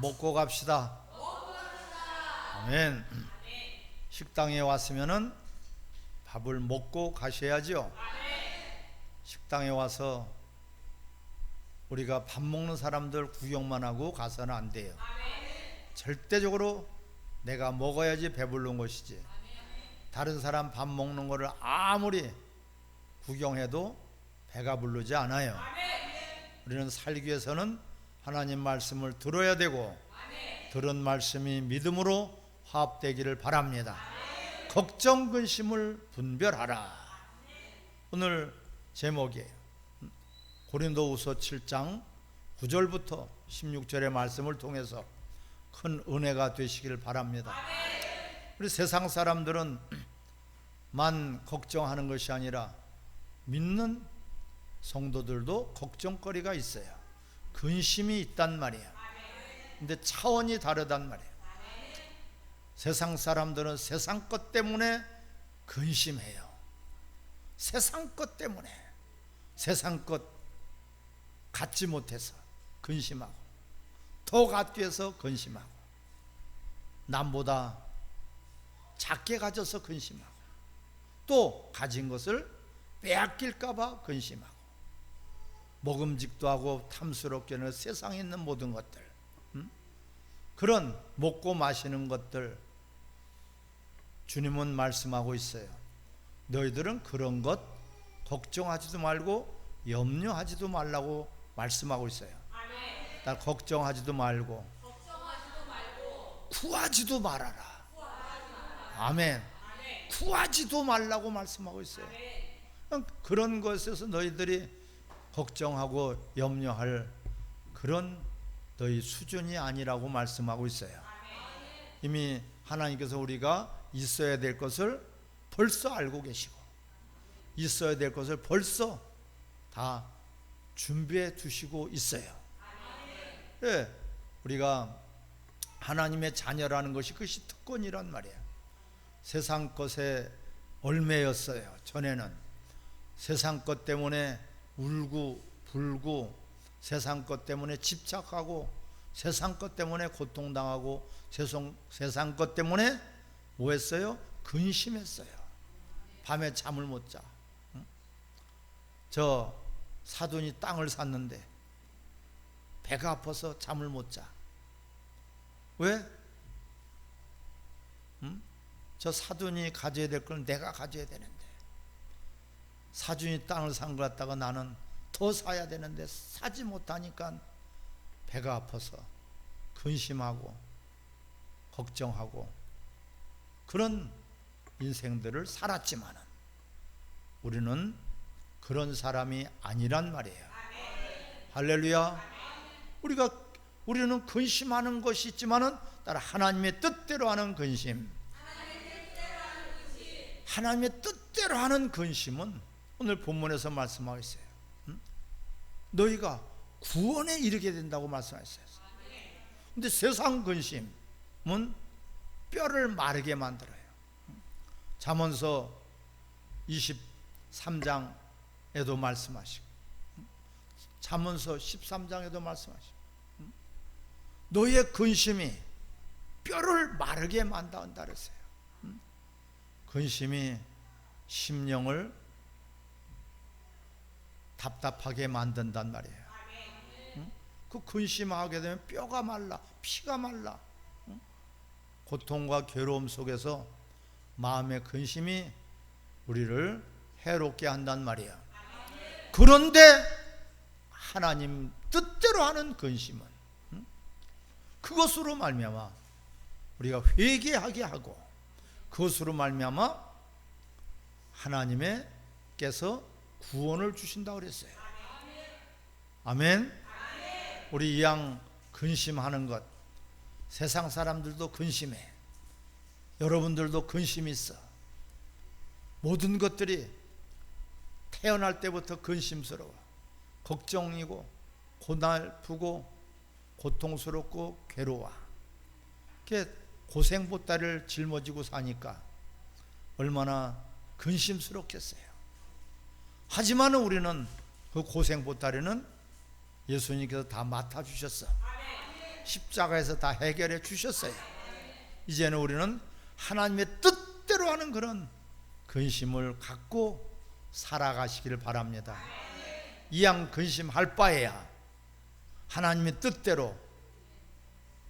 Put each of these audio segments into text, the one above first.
먹고 갑시다. 아멘. 식당에 왔으면은 밥을 먹고 가셔야죠. 식당에 와서 우리가 밥 먹는 사람들 구경만 하고 가서는 안 돼요. 절대적으로 내가 먹어야지 배부른 것이지, 다른 사람 밥 먹는 거를 아무리 구경해도 배가 부르지 않아요. 우리는 살기 위해서는 하나님 말씀을 들어야 되고, 들은 말씀이 믿음으로 화합되기를 바랍니다. 걱정 근심을 분별하라. 오늘 제목이에요. 고린도후서 7장 9절부터 16절의 말씀을 통해서 큰 은혜가 되시기를 바랍니다. 우리 세상 사람들은 만 걱정하는 것이 아니라 믿는 성도들도 걱정거리가 있어요. 근심이 있단 말이에요. 근데 차원이 다르단 말이에요. 세상 사람들은 세상 것 때문에 근심해요. 세상 것 때문에, 세상 것 갖지 못해서 근심하고, 더 갖기 위해서 근심하고, 남보다 작게 가져서 근심하고, 또 가진 것을 빼앗길까 봐 근심하고, 먹음직도 하고 탐스럽게는 세상에 있는 모든 것들, 그런 먹고 마시는 것들, 주님은 말씀하고 있어요. 너희들은 그런 것 걱정하지도 말고 염려하지도 말라고 말씀하고 있어요. 나 걱정하지도 말고 구하지도 말아라. 아멘. 구하지도 말라고 말씀하고 있어요. 그런 것에서 너희들이 걱정하고 염려할 그런 너희 수준이 아니라고 말씀하고 있어요. 이미 하나님께서 우리가 있어야 될 것을 벌써 알고 계시고, 있어야 될 것을 벌써 다 준비해 두시고 있어요. 예, 우리가 하나님의 자녀라는 것이 그것이 특권이란 말이에요. 세상 것에 얽매였어요. 전에는 세상 것 때문에 울고 불고, 세상 것 때문에 집착하고, 세상 것 때문에 고통당하고, 세상 것 때문에 뭐 했어요? 근심했어요. 밤에 잠을 못 자. 저 사돈이 땅을 샀는데 배가 아파서 잠을 못 자. 왜? 저 사돈이 가져야 될 걸 내가 가져야 되는데, 사돈이 땅을 산 것 같다가 나는 더 사야 되는데 사지 못하니까 배가 아파서 근심하고 걱정하고, 그런 인생들을 살았지만은 우리는 그런 사람이 아니란 말이에요. 할렐루야. 우리는 근심하는 것이 있지만은 따라 하나님의 뜻대로 하는 근심, 하나님의 뜻대로 하는 근심은 오늘 본문에서 말씀하고 있어요. 너희가 구원에 이르게 된다고 말씀하셨어요. 근데 세상 근심은 뼈를 마르게 만들어요. 잠언서 23장에도 말씀하시고, 잠언서 13장에도 말씀하시고, 너희의 근심이 뼈를 마르게 만든다 그랬어요. 근심이 심령을 답답하게 만든단 말이에요. 그 근심하게 되면 뼈가 말라, 피가 말라. 고통과 괴로움 속에서 마음의 근심이 우리를 해롭게 한단 말이에요. 그런데 하나님 뜻대로 하는 근심은 그것으로 말미암아 우리가 회개하게 하고, 그것으로 말미암아 하나님께서 구원을 주신다고 그랬어요. 아멘. 우리 이왕 근심하는 것, 세상 사람들도 근심해, 여러분들도 근심이 있어. 모든 것들이 태어날 때부터 근심스러워, 걱정이고 고달프고 고통스럽고 괴로워. 이렇게 고생보따리를 짊어지고 사니까 얼마나 근심스럽겠어요. 하지만 우리는 그 고생보따리는 예수님께서 다 맡아주셨어. 십자가에서 다 해결해 주셨어요. 이제는 우리는 하나님의 뜻대로 하는 그런 근심을 갖고 살아가시기를 바랍니다. 이왕 근심할 바에야 하나님의 뜻대로,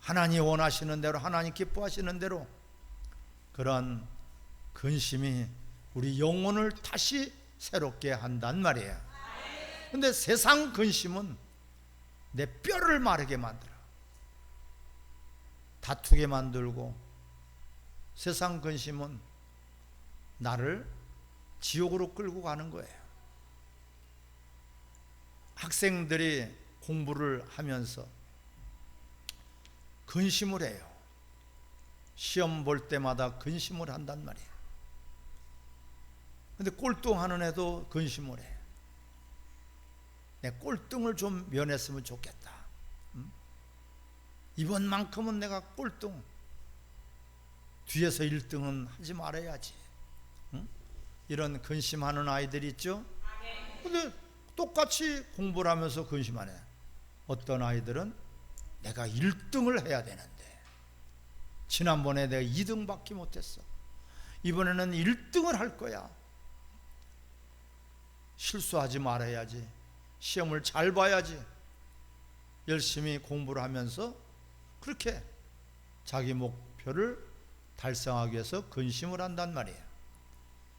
하나님이 원하시는 대로, 하나님 기뻐하시는 대로 그런 근심이 우리 영혼을 다시 새롭게 한단 말이에요. 근데 세상 근심은 내 뼈를 마르게 만들어, 다투게 만들고, 세상 근심은 나를 지옥으로 끌고 가는 거예요. 학생들이 공부를 하면서 근심을 해요. 시험 볼 때마다 근심을 한단 말이에요. 근데 꼴등하는 애도 근심을 해. 내 꼴등을 좀 면했으면 좋겠다. 이번만큼은 내가 꼴등, 뒤에서 1등은 하지 말아야지. 이런 근심하는 아이들이 있죠. 근데 똑같이 공부를 하면서 근심하네. 어떤 아이들은 내가 1등을 해야 되는데 지난번에 내가 2등밖에 못했어, 이번에는 1등을 할 거야. 실수하지 말아야지, 시험을 잘 봐야지. 열심히 공부를 하면서 그렇게 자기 목표를 달성하기 위해서 근심을 한단 말이에요.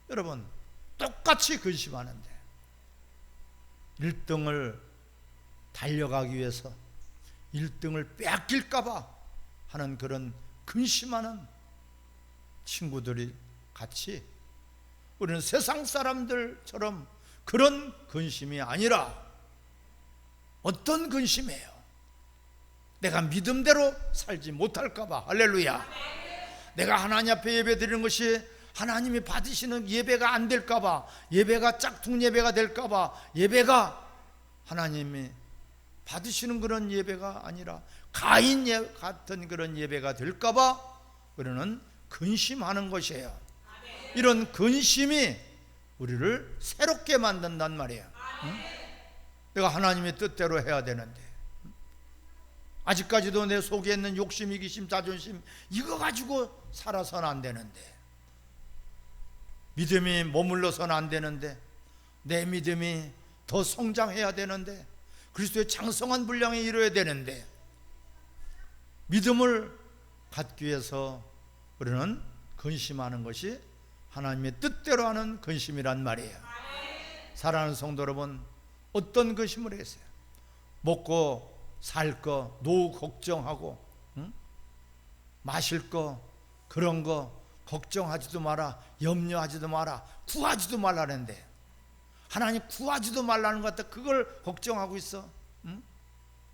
여러분, 똑같이 근심하는데 1등을 달려가기 위해서 1등을 빼앗길까봐 하는 그런 근심하는 친구들이 같이, 우리는 세상 사람들처럼 그런 근심이 아니라 어떤 근심이에요? 내가 믿음대로 살지 못할까봐. 할렐루야. 내가 하나님 앞에 예배 드리는 것이 하나님이 받으시는 예배가 안 될까봐, 예배가 짝퉁 예배가 될까봐, 예배가 하나님이 받으시는 그런 예배가 아니라 가인 같은 그런 예배가 될까봐 우리는 근심하는 것이에요. 이런 근심이 우리를 새롭게 만든단 말이에요. 내가 하나님의 뜻대로 해야 되는데 아직까지도 내 속에 있는 욕심, 이기심, 자존심 이거 가지고 살아서는 안 되는데, 믿음이 머물러서는 안 되는데, 내 믿음이 더 성장해야 되는데, 그리스도의 장성한 분량에 이르러야 되는데, 믿음을 갖기 위해서 우리는 근심하는 것이 하나님의 뜻대로 하는 근심이란 말이에요. 사랑하는 성도 여러분, 어떤 근심을 했어요? 먹고 살 거, 노후 걱정하고, 마실 거, 그런 거 걱정하지도 마라, 염려하지도 마라, 구하지도 말라는데 하나님 구하지도 말라는 것 같아 그걸 걱정하고 있어.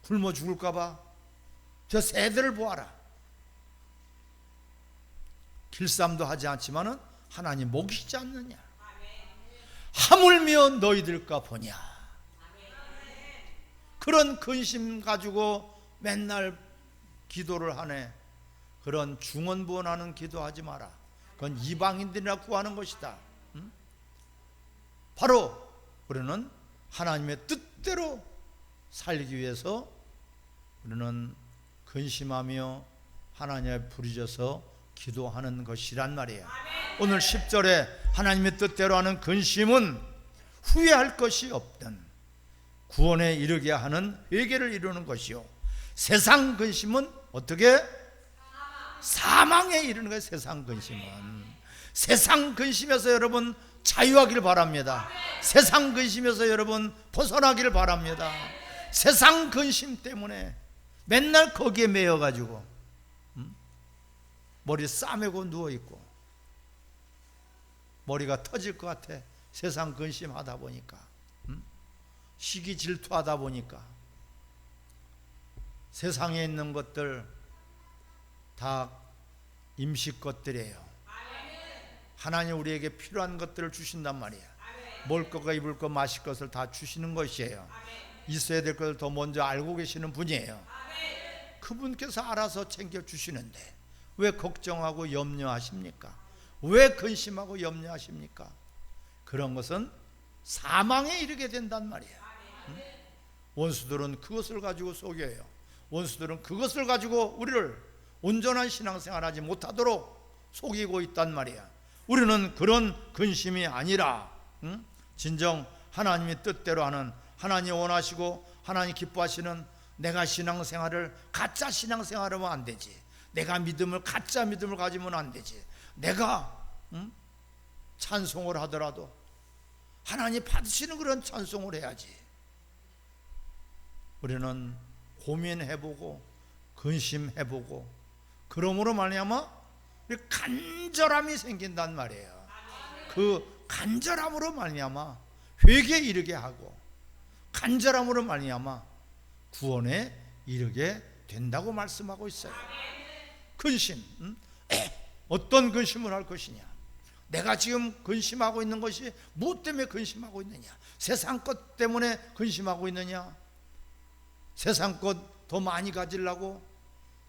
굶어 죽을까 봐. 저 새들을 보아라. 길쌈도 하지 않지만은 하나님 먹이지 않느냐. 하물며 너희들까 보냐. 그런 근심 가지고 맨날 기도를 하네. 그런 중언부언하는 기도하지 마라. 그건 이방인들이나 구하는 것이다. 바로 우리는 하나님의 뜻대로 살기 위해서 우리는 근심하며 하나님의 부르짖어서 기도하는 것이란 말이에요. 오늘 10절에 하나님의 뜻대로 하는 근심은 후회할 것이 없던 구원에 이르게 하는 회개를 이루는 것이요, 세상 근심은 어떻게? 사망에 이르는 거예요. 세상 근심은. 세상 근심에서 여러분 자유하기를 바랍니다. 세상 근심에서 여러분 벗어나기를 바랍니다. 세상 근심 때문에 맨날 거기에 매여가지고 머리 싸매고 누워있고 머리가 터질 것 같아. 세상 근심하다 보니까, 시기 질투하다 보니까. 세상에 있는 것들 다 임시 것들이에요. 하나님 우리에게 필요한 것들을 주신단 말이에요. 먹을 것과 입을 것, 마실 것을 다 주시는 것이에요. 있어야 될 것을 더 먼저 알고 계시는 분이에요. 그분께서 알아서 챙겨주시는데 왜 걱정하고 염려하십니까? 왜 근심하고 염려하십니까? 그런 것은 사망에 이르게 된단 말이에요. 원수들은 그것을 가지고 속여요. 원수들은 그것을 가지고 우리를 온전한 신앙생활하지 못하도록 속이고 있단 말이야. 우리는 그런 근심이 아니라 진정 하나님의 뜻대로 하는, 하나님 원하시고 하나님 기뻐하시는 내가 신앙생활을 가짜 신앙생활하면 안 되지. 내가 가짜 믿음을 가지면 안 되지. 내가 찬송을 하더라도 하나님 받으시는 그런 찬송을 해야지. 우리는 고민해보고 근심해보고 그러므로 말미암아 간절함이 생긴단 말이에요. 그 간절함으로 말미암아 회개에 이르게 하고 간절함으로 말미암아 구원에 이르게 된다고 말씀하고 있어요. 근심, 어떤 근심을 할 것이냐? 내가 지금 근심하고 있는 것이 무엇 때문에 근심하고 있느냐? 세상 것 때문에 근심하고 있느냐? 세상 것 더 많이 가지려고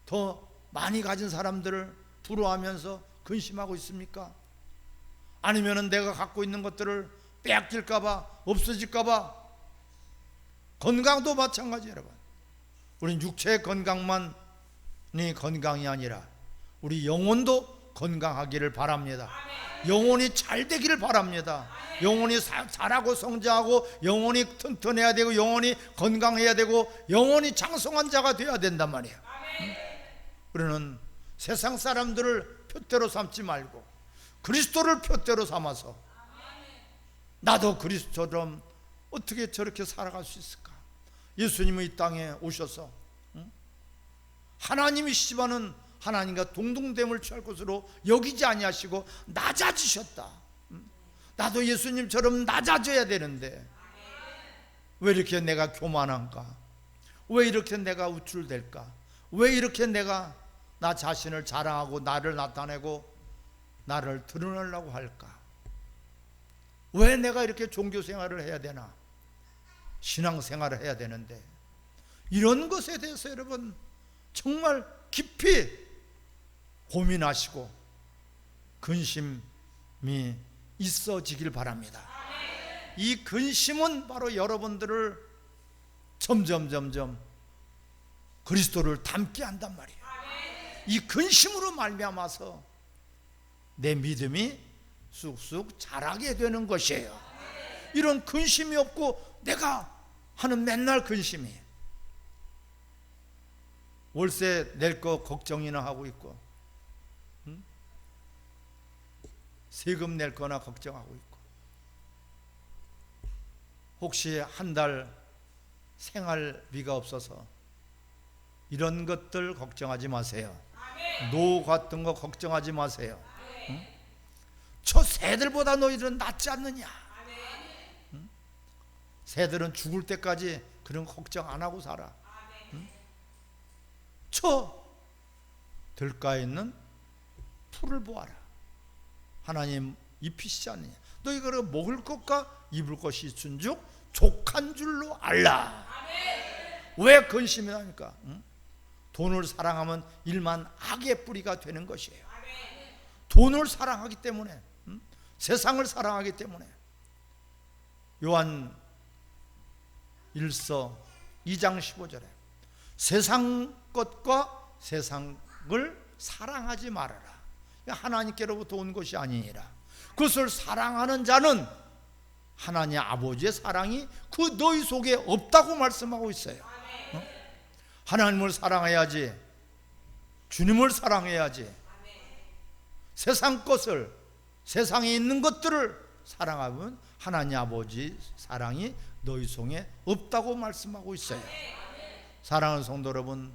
더 많이 가진 사람들을 부러워하면서 근심하고 있습니까? 아니면은 내가 갖고 있는 것들을 빼앗길까 봐, 없어질까 봐. 건강도 마찬가지. 여러분, 우린 육체의 건강만이 건강이 아니라 우리 영혼도 건강하기를 바랍니다. 영혼이 잘 되기를 바랍니다. 영혼이 자라고 성장하고 영혼이 튼튼해야 되고 영혼이 건강해야 되고 영혼이 장성한 자가 되어야 된단 말이에요. 우리는 세상 사람들을 표대로 삼지 말고 그리스도를 표대로 삼아서 나도 그리스도처럼 어떻게 저렇게 살아갈 수 있을까? 예수님이 이 땅에 오셔서 하나님이시지만은 하나님과 동등됨을 취할 것으로 여기지 아니하시고 낮아지셨다. 나도 예수님처럼 낮아져야 되는데 왜 이렇게 내가 교만한가? 왜 이렇게 내가 우쭐댈까? 왜 이렇게 내가 나 자신을 자랑하고 나를 나타내고 나를 드러내려고 할까? 왜 내가 이렇게 종교생활을 해야 되나? 신앙생활을 해야 되는데 이런 것에 대해서 여러분 정말 깊이 고민하시고 근심이 있어지길 바랍니다. 이 근심은 바로 여러분들을 점점 그리스도를 닮게 한단 말이에요. 이 근심으로 말미암아서 내 믿음이 쑥쑥 자라게 되는 것이에요. 이런 근심이 없고 내가 하는 맨날 근심이 월세 낼 거 걱정이나 하고 있고 세금 낼 거나 걱정하고 있고 혹시 한 달 생활비가 없어서 이런 것들 걱정하지 마세요. 노후 같은 거 걱정하지 마세요. 저 새들보다 너희들은 낫지 않느냐? 새들은 죽을 때까지 그런 거 걱정 안 하고 살아. 저 들가에 있는 풀을 보아라. 하나님 입히시지 않느냐? 너희가 먹을 것과 입을 것이 있은즉 족한 줄로 알라. 왜 근심이 나니까? 돈을 사랑하면 일만 악의 뿌리가 되는 것이에요. 돈을 사랑하기 때문에 세상을 사랑하기 때문에 요한 1서 2장 15절에 세상 것과 세상을 사랑하지 말아라. 하나님께로부터 온 것이 아니니라. 그것을 사랑하는 자는 하나님 아버지의 사랑이 그 너희 속에 없다고 말씀하고 있어요. 하나님을 사랑해야지, 주님을 사랑해야지. 세상 것을, 세상에 있는 것들을 사랑하면 하나님 아버지 사랑이 너희 속에 없다고 말씀하고 있어요. 사랑하는 성도 여러분,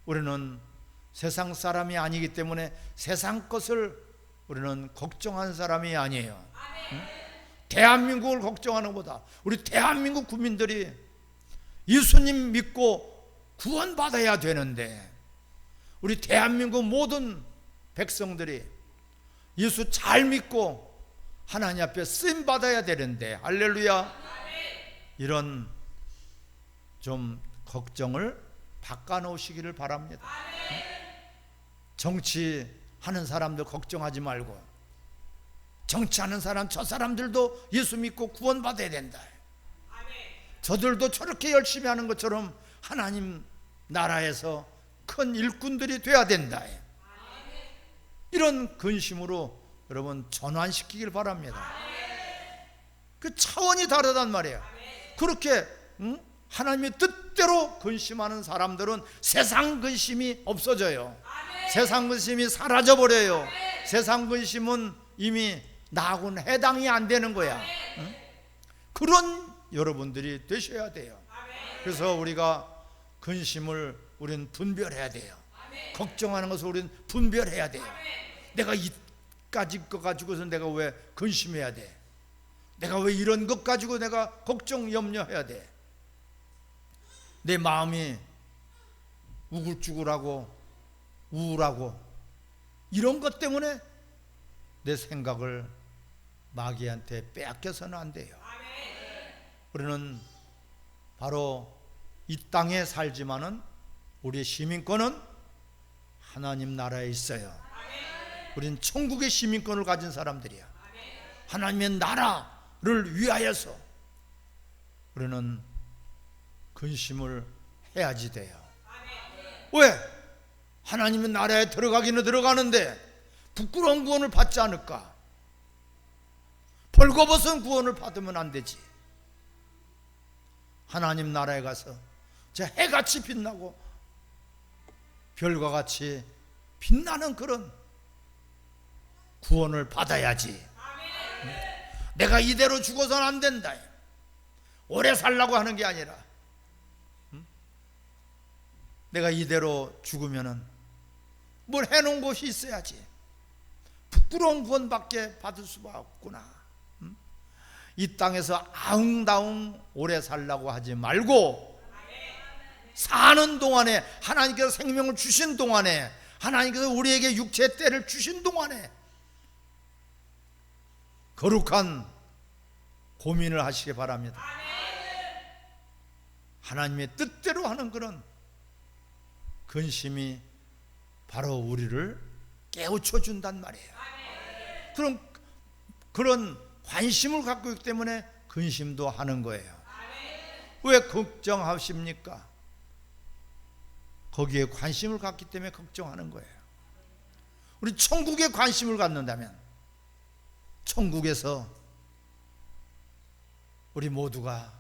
우리는 세상 사람이 아니기 때문에 세상 것을 우리는 걱정하는 사람이 아니에요. 대한민국을 걱정하는 것보다 우리 대한민국 국민들이 예수님 믿고 구원받아야 되는데 우리 대한민국 모든 백성들이 예수 잘 믿고 하나님 앞에 쓰임 받아야 되는데, 할렐루야, 이런 좀 걱정을 바꿔놓으시기를 바랍니다. 정치하는 사람들 걱정하지 말고, 정치하는 사람, 저 사람들도 예수 믿고 구원받아야 된다. 저들도 저렇게 열심히 하는 것처럼 하나님 나라에서 큰 일꾼들이 돼야 된다. 이런 근심으로 여러분 전환시키길 바랍니다. 그 차원이 다르단 말이에요. 그렇게 하나님의 뜻대로 근심하는 사람들은 세상 근심이 없어져요. 세상 근심이 사라져버려요. 세상 근심은 이미 나하고는 해당이 안 되는 거야. 그런 여러분들이 되셔야 돼요. 그래서 우리가 근심을 우리는 분별해야 돼요. 걱정하는 것을 우리는 분별해야 돼요. 내가 이까지 거 가지고서 내가 왜 근심해야 돼? 내가 왜 이런 것 가지고 내가 걱정 염려해야 돼? 내 마음이 우글쭈글하고 우울하고 이런 것 때문에 내 생각을 마귀한테 빼앗겨서는 안 돼요. 우리는 바로 이 땅에 살지만은 우리의 시민권은 하나님 나라에 있어요. 우리는 천국의 시민권을 가진 사람들이야. 하나님의 나라를 위하여서 우리는 근심을 해야지 돼요. 왜? 하나님의 나라에 들어가기는 들어가는데 부끄러운 구원을 받지 않을까? 벌거벗은 구원을 받으면 안 되지. 하나님 나라에 가서 저 해같이 빛나고 별과 같이 빛나는 그런 구원을 받아야지. 내가 이대로 죽어서는 안 된다. 오래 살라고 하는 게 아니라 내가 이대로 죽으면은 뭘 해놓은 곳이 있어야지. 부끄러운 구원밖에 받을 수가 없구나. 이 땅에서 아웅다웅 오래 살라고 하지 말고 사는 동안에, 하나님께서 생명을 주신 동안에, 하나님께서 우리에게 육체의 때를 주신 동안에 거룩한 고민을 하시기 바랍니다. 하나님의 뜻대로 하는 그런 근심이 바로 우리를 깨우쳐 준단 말이에요. 그럼 그런 관심을 갖고 있기 때문에 근심도 하는 거예요. 왜 걱정하십니까? 거기에 관심을 갖기 때문에 걱정하는 거예요. 우리 천국에 관심을 갖는다면 천국에서 우리 모두가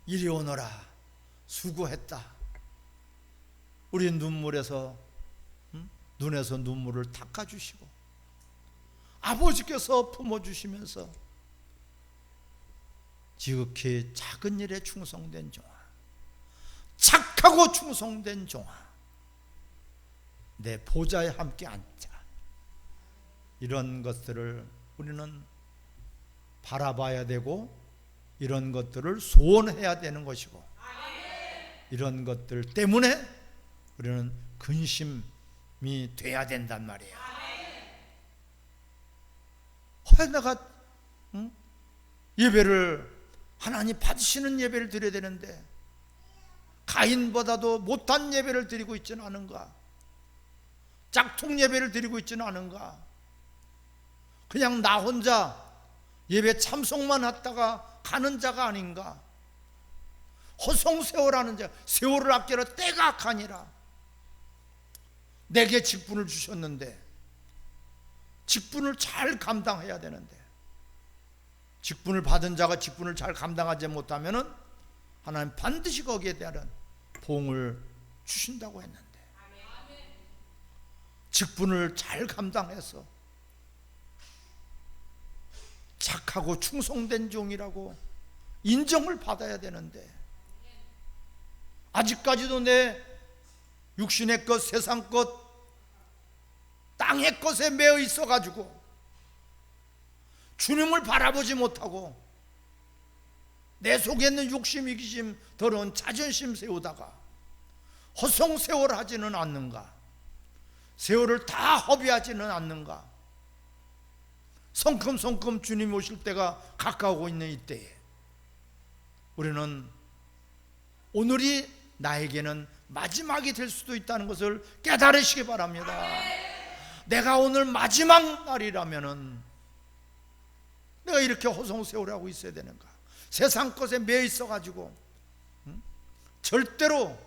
이리 오너라, 수고했다, 우리 눈물에서 눈에서 눈물을 닦아주시고 아버지께서 품어주시면서 지극히 작은 일에 충성된 종아, 착하고 충성된 종아, 내 보좌에 함께 앉자. 이런 것들을 우리는 바라봐야 되고 이런 것들을 소원해야 되는 것이고 이런 것들 때문에 우리는 근심이 돼야 된단 말이에요. 내가 예배를 하나님 받으시는 예배를 드려야 되는데 가인보다도 못한 예배를 드리고 있지는 않은가? 짝퉁 예배를 드리고 있지는 않은가? 그냥 나 혼자 예배 참석만 했다가 가는 자가 아닌가? 허송세월하는 자, 세월을 아끼라 때가 악하니라. 내게 직분을 주셨는데 직분을 잘 감당해야 되는데 직분을 받은 자가 직분을 잘 감당하지 못하면은 하나님 반드시 거기에 대한 보응을 주신다고 했는데 직분을 잘 감당해서 착하고 충성된 종이라고 인정을 받아야 되는데 아직까지도 내 육신의 것, 세상 것, 땅의 것에 매여 있어가지고 주님을 바라보지 못하고 내 속에 있는 욕심, 이기심, 더러운 자존심 세우다가 허송세월하지는 않는가? 세월을 다 허비하지는 않는가? 성큼성큼 주님 오실 때가 가까우고 있는 이때에 우리는 오늘이 나에게는 마지막이 될 수도 있다는 것을 깨달으시기 바랍니다. 내가 오늘 마지막 날이라면은 내가 이렇게 허송세월하고 있어야 되는가? 세상 것에 매여 있어가지고 절대로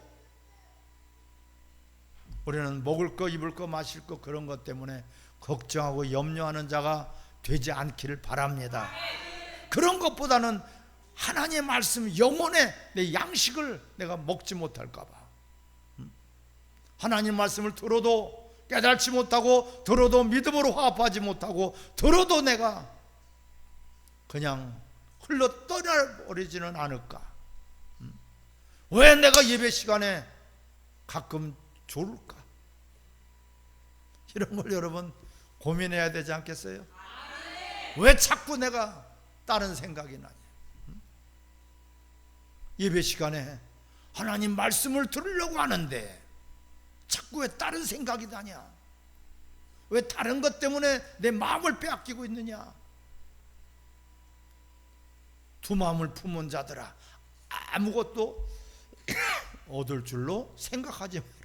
우리는 먹을 거, 입을 거, 마실 거 그런 것 때문에 걱정하고 염려하는 자가 되지 않기를 바랍니다. 그런 것보다는 하나님의 말씀, 영혼의 내 양식을 내가 먹지 못할까 봐. 하나님 말씀을 들어도 깨달지 못하고, 들어도 믿음으로 화합하지 못하고, 들어도 내가 그냥 흘러 떠나버리지는 않을까. 왜 내가 예배 시간에 가끔 졸을까? 이런 걸 여러분 고민해야 되지 않겠어요? 왜 자꾸 내가 다른 생각이 나냐? 예배 시간에 하나님 말씀을 들으려고 하는데 자꾸 왜 다른 생각이 나냐? 왜 다른 것 때문에 내 마음을 빼앗기고 있느냐? 두 마음을 품은 자들아, 아무것도 얻을 줄로 생각하지 말아라.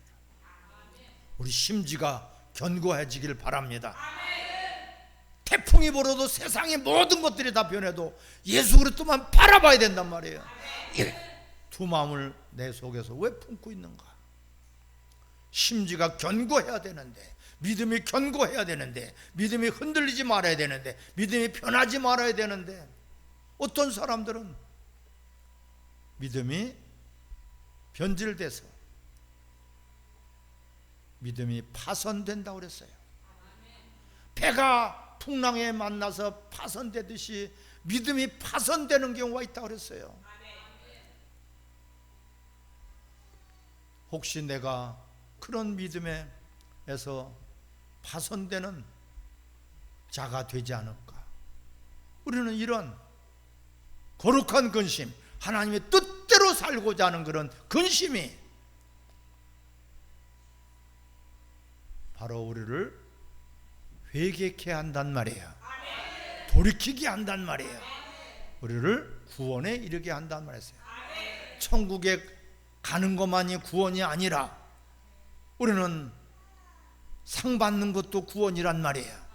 우리 심지가 견고해지길 바랍니다. 태풍이 불어도 세상의 모든 것들이 다 변해도 예수 그리스도만 바라봐야 된단 말이에요. 두 마음을 내 속에서 왜 품고 있는가? 심지가 견고해야 되는데, 믿음이 견고해야 되는데, 믿음이 흔들리지 말아야 되는데, 믿음이 변하지 말아야 되는데, 어떤 사람들은 믿음이 변질돼서 믿음이 파손된다고 그랬어요. 배가 풍랑에 만나서 파손되듯이 믿음이 파손되는 경우가 있다고 그랬어요. 혹시 내가 그런 믿음에서 파손되는 자가 되지 않을까? 우리는 이런 거룩한 근심, 하나님의 뜻대로 살고자 하는 그런 근심이 바로 우리를 회개케 한단 말이에요. 돌이키게 한단 말이에요. 우리를 구원에 이르게 한단 말이에요. 천국에 가는 것만이 구원이 아니라 우리는 상 받는 것도 구원이란 말이에요.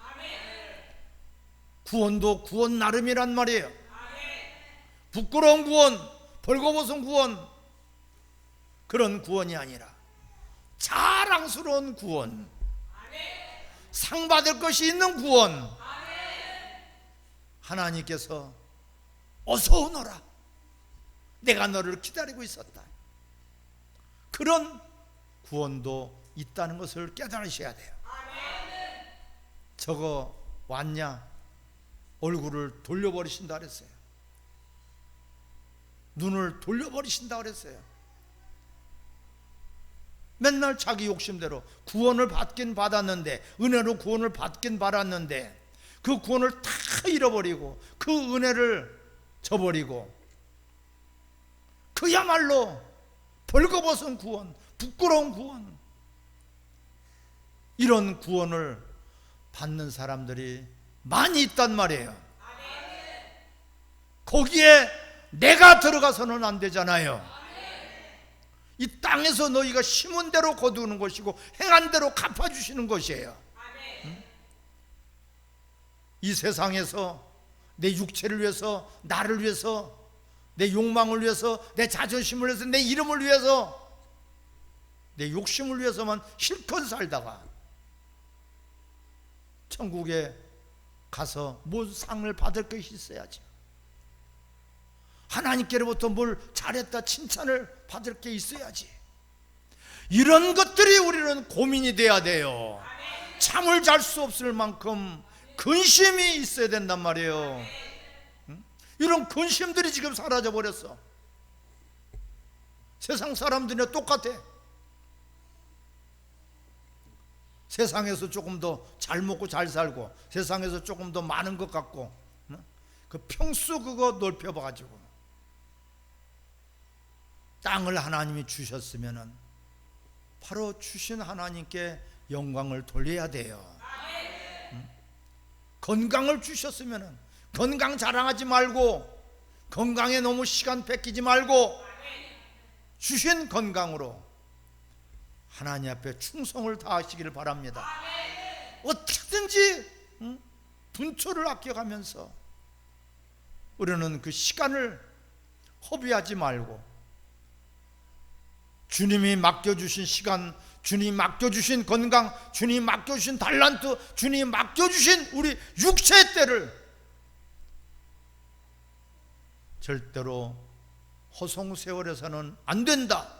구원도 구원 나름이란 말이에요. 부끄러운 구원, 벌거벗은 구원, 그런 구원이 아니라 자랑스러운 구원, 상 받을 것이 있는 구원. 하나님께서 어서 오너라, 내가 너를 기다리고 있었다, 그런 구원도 있다는 것을 깨달으셔야 돼요. 저거 왔냐? 얼굴을 돌려버리신다 그랬어요. 눈을 돌려버리신다 그랬어요. 맨날 자기 욕심대로 구원을 받긴 받았는데, 은혜로 구원을 받긴 받았는데 그 구원을 다 잃어버리고 그 은혜를 저버리고 그야말로 벌거벗은 구원, 부끄러운 구원, 이런 구원을 받는 사람들이 많이 있단 말이에요. 거기에 내가 들어가서는 안 되잖아요. 이 땅에서 너희가 심은 대로 거두는 것이고 행한 대로 갚아주시는 것이에요. 이 세상에서 내 육체를 위해서, 나를 위해서, 내 욕망을 위해서, 내 자존심을 위해서, 내 이름을 위해서, 내 욕심을 위해서만 실컷 살다가 천국에 가서 뭐 상을 받을 것이 있어야지. 하나님께로부터 뭘 잘했다 칭찬을 받을 게 있어야지. 이런 것들이 우리는 고민이 돼야 돼요. 잠을 잘 수 없을 만큼 근심이 있어야 된단 말이에요. 이런 근심들이 지금 사라져 버렸어. 세상 사람들이랑 똑같아. 세상에서 조금 더 잘 먹고 잘 살고, 세상에서 조금 더 많은 것 같고, 그 평수 그거 넓혀봐가지고 땅을 하나님이 주셨으면은 바로 주신 하나님께 영광을 돌려야 돼요. 건강을 주셨으면은 건강 자랑하지 말고, 건강에 너무 시간 뺏기지 말고 주신 건강으로 하나님 앞에 충성을 다하시기를 바랍니다. 어떻게든지 분초를 아껴가면서 우리는 그 시간을 허비하지 말고 주님이 맡겨주신 시간 주님 맡겨주신 건강, 주님 맡겨주신 달란트, 주님 맡겨주신 우리 육체의 때를 절대로 허송세월해서는 안 된다.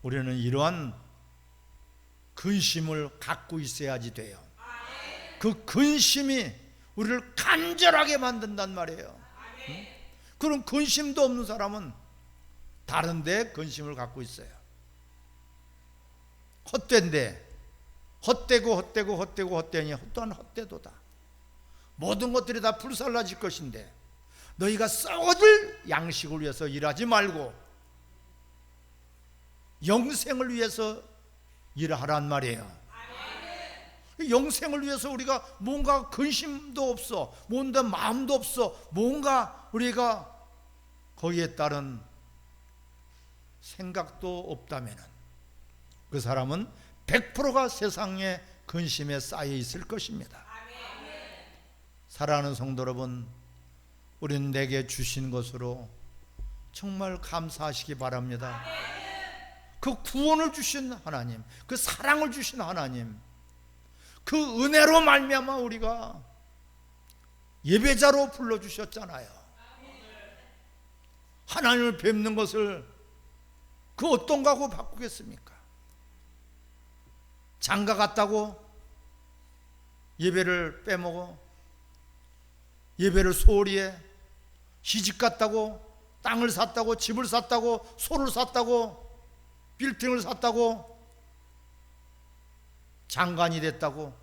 우리는 이러한 근심을 갖고 있어야지 돼요. 그 근심이 우리를 간절하게 만든단 말이에요. 그런 근심도 없는 사람은 다른 데 근심을 갖고 있어요. 헛된데 헛되니 헛된 헛되도다. 모든 것들이 다 불살라질 것인데 너희가 썩어질 양식을 위해서 일하지 말고 영생을 위해서 일하란 말이에요. 영생을 위해서 우리가 뭔가 근심도 없어, 뭔가 마음도 없어, 뭔가 우리가 거기에 따른 생각도 없다면 그 사람은 100%가 세상의 근심에 쌓여 있을 것입니다. 사랑하는 성도 여러분, 우리는 내게 주신 것으로 정말 감사하시기 바랍니다. 그 구원을 주신 하나님, 그 사랑을 주신 하나님, 그 은혜로 말미암아 우리가 예배자로 불러주셨잖아요. 하나님을 뵙는 것을 그 어떤 거하고 바꾸겠습니까? 장가 갔다고 예배를 빼먹어? 예배를 소홀히 해? 시집 갔다고 땅을 샀다고 집을 샀다고 소를 샀다고 빌딩을 샀다고 장관이 됐다고?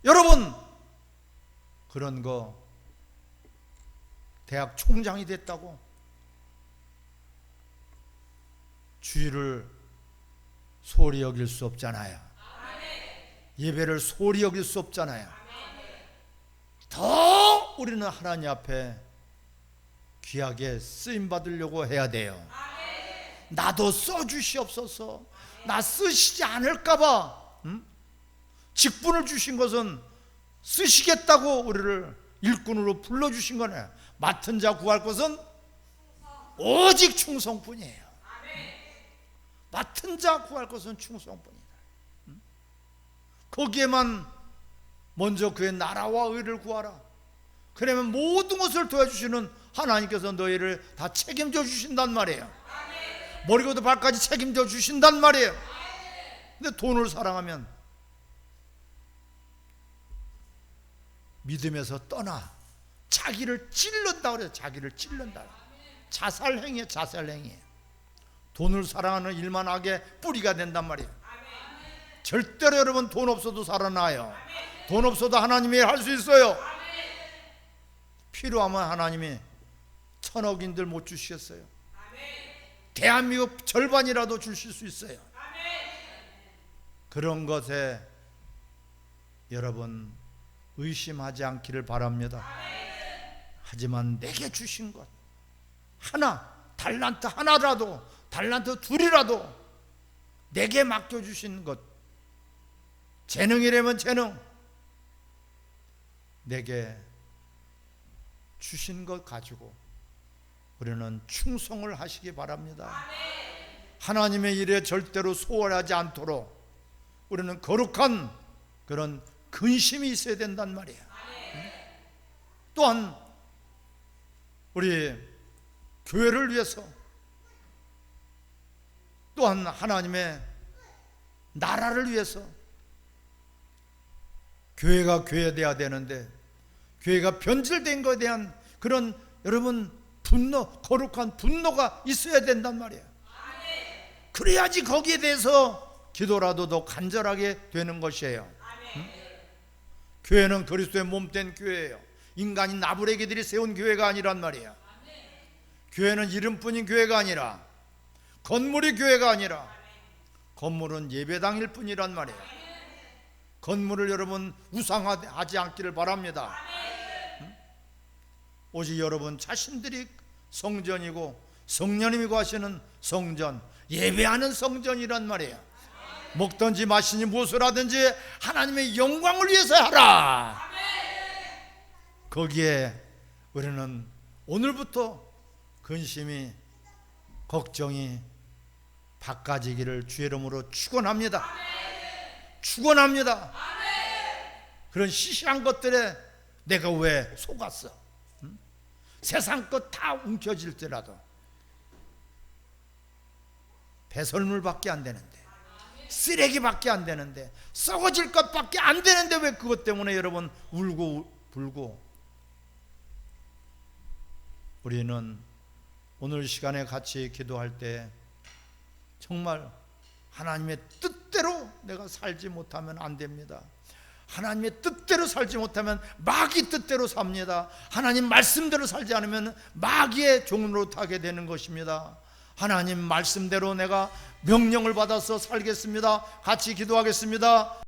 여러분, 그런 거 대학 총장이 됐다고 주의를 소홀히 여길 수 없잖아요. 예배를 소홀히 여길 수 없잖아요. 더 우리는 하나님 앞에 귀하게 쓰임받으려고 해야 돼요. 나도 써주시옵소서. 나 쓰시지 않을까봐 직분을 주신 것은 쓰시겠다고 우리를 일꾼으로 불러주신 거네. 맡은 자 구할 것은 오직 충성뿐이에요. 맡은 자 구할 것은 충성뿐이다. 거기에만 먼저 그의 나라와 의를 구하라. 그러면 모든 것을 도와주시는 하나님께서 너희를 다 책임져 주신단 말이에요. 머리부터 발까지 책임져 주신단 말이에요. 근데 돈을 사랑하면 믿음에서 떠나 자기를 찔른다 그래요. 자기를 찔른다. 자살행위에 자살행위. 돈을 사랑하는 일만 하게 뿌리가 된단 말이에요. 절대로 여러분 돈 없어도 살아나요. 돈 없어도 하나님이 할 수 있어요. 필요하면 하나님이 1,000억인들 못 주시겠어요? 대한민국 절반이라도 주실 수 있어요. 그런 것에 여러분 의심하지 않기를 바랍니다. 하지만 내게 주신 것 하나, 달란트 하나라도, 달란트 둘이라도 내게 맡겨주신 것, 재능이라면 재능, 내게 주신 것 가지고 우리는 충성을 하시기 바랍니다. 하나님의 일에 절대로 소홀하지 않도록 우리는 거룩한 그런 근심이 있어야 된단 말이에요. 또한 우리 교회를 위해서, 또한 하나님의 나라를 위해서, 교회가 교회되어야 되는데 교회가 변질된 것에 대한 그런 여러분 분노, 거룩한 분노가 있어야 된단 말이에요. 그래야지 거기에 대해서 기도라도 더 간절하게 되는 것이에요. 교회는 그리스도의 몸된 교회예요. 인간이 나부레기들이 세운 교회가 아니란 말이에요. 교회는 이름뿐인 교회가 아니라, 건물이 교회가 아니라, 건물은 예배당일 뿐이란 말이에요. 건물을 여러분 우상화하지 않기를 바랍니다. 오직 여러분 자신들이 성전이고 성령님이 거하시는 성전, 예배하는 성전이란 말이에요. 먹든지 마시든지 무엇을 하든지 하나님의 영광을 위해서 하라. 거기에 우리는 오늘부터 근심이, 걱정이 바꿔지기를 주의 이름으로 축원합니다. 축원합니다. 그런 시시한 것들에 내가 왜 속았어? 응? 세상 것 다 움켜질지라도 배설물밖에 안 되는데, 쓰레기밖에 안 되는데, 썩어질 것밖에 안 되는데 왜 그것 때문에 여러분 울고 불고? 우리는 오늘 시간에 같이 기도할 때 정말 하나님의 뜻대로 내가 살지 못하면 안 됩니다. 하나님의 뜻대로 살지 못하면 마귀 뜻대로 삽니다. 하나님 말씀대로 살지 않으면 마귀의 종으로 타게 되는 것입니다. 하나님 말씀대로 내가 명령을 받아서 살겠습니다. 같이 기도하겠습니다.